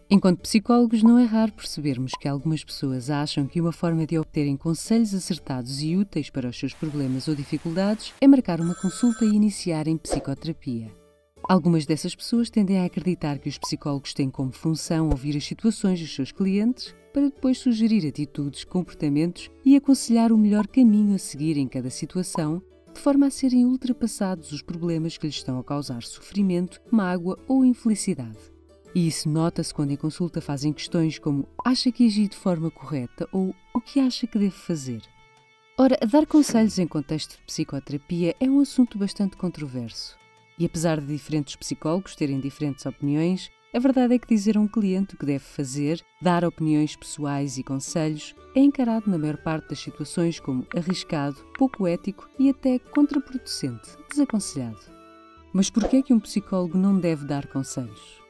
Enquanto psicólogos, não é raro percebermos que algumas pessoas acham que uma forma de obterem conselhos acertados e úteis para os seus problemas ou dificuldades é marcar uma consulta e iniciarem psicoterapia. Algumas dessas pessoas tendem a acreditar que os psicólogos têm como função ouvir as situações dos seus clientes para depois sugerir atitudes, comportamentos e aconselhar o melhor caminho a seguir em cada situação, de forma a serem ultrapassados os problemas que lhes estão a causar sofrimento, mágoa ou infelicidade. E isso nota-se quando em consulta fazem questões como acha que agi de forma correta ou o que acha que deve fazer. Ora, dar conselhos em contexto de psicoterapia é um assunto bastante controverso. E apesar de diferentes psicólogos terem diferentes opiniões, a verdade é que dizer a um cliente o que deve fazer, dar opiniões pessoais e conselhos, é encarado na maior parte das situações como arriscado, pouco ético e até contraproducente, desaconselhado. Mas porquê é que um psicólogo não deve dar conselhos?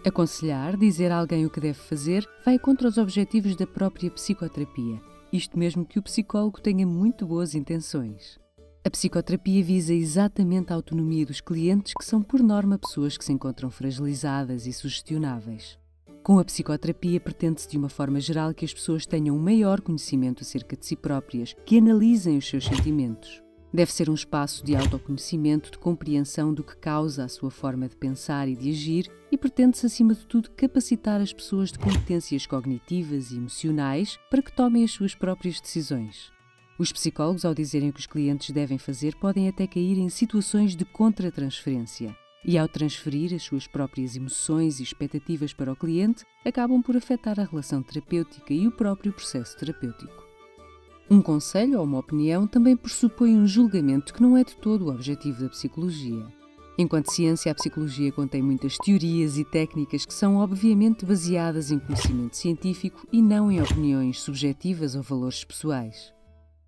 Aconselhar, dizer a alguém o que deve fazer, vai contra os objetivos da própria psicoterapia, isto mesmo que o psicólogo tenha muito boas intenções. A psicoterapia visa exatamente a autonomia dos clientes, que são, por norma, pessoas que se encontram fragilizadas e sugestionáveis. Com a psicoterapia, pretende-se de uma forma geral que as pessoas tenham um maior conhecimento acerca de si próprias, que analisem os seus sentimentos. Deve ser um espaço de autoconhecimento, de compreensão do que causa a sua forma de pensar e de agir e pretende-se, acima de tudo, capacitar as pessoas de competências cognitivas e emocionais para que tomem as suas próprias decisões. Os psicólogos, ao dizerem o que os clientes devem fazer, podem até cair em situações de contra-transferência e, ao transferir as suas próprias emoções e expectativas para o cliente, acabam por afetar a relação terapêutica e o próprio processo terapêutico. Um conselho ou uma opinião também pressupõe um julgamento que não é de todo o objetivo da psicologia. Enquanto ciência, a psicologia contém muitas teorias e técnicas que são obviamente baseadas em conhecimento científico e não em opiniões subjetivas ou valores pessoais.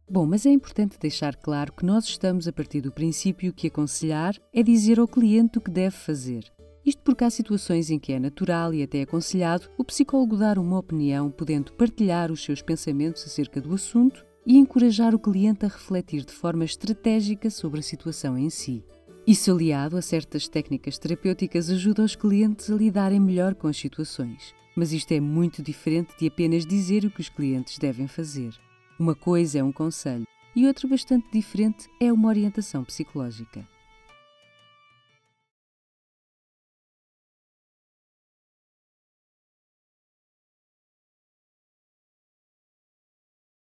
Bom, mas é importante deixar claro que nós estamos a partir do princípio que aconselhar é dizer ao cliente o que deve fazer. Isto porque há situações em que é natural e até aconselhado o psicólogo dar uma opinião, podendo partilhar os seus pensamentos acerca do assunto e encorajar o cliente a refletir de forma estratégica sobre a situação em si. Isso, aliado a certas técnicas terapêuticas, ajuda os clientes a lidarem melhor com as situações. Mas isto é muito diferente de apenas dizer o que os clientes devem fazer. Uma coisa é um conselho e outra bastante diferente é uma orientação psicológica.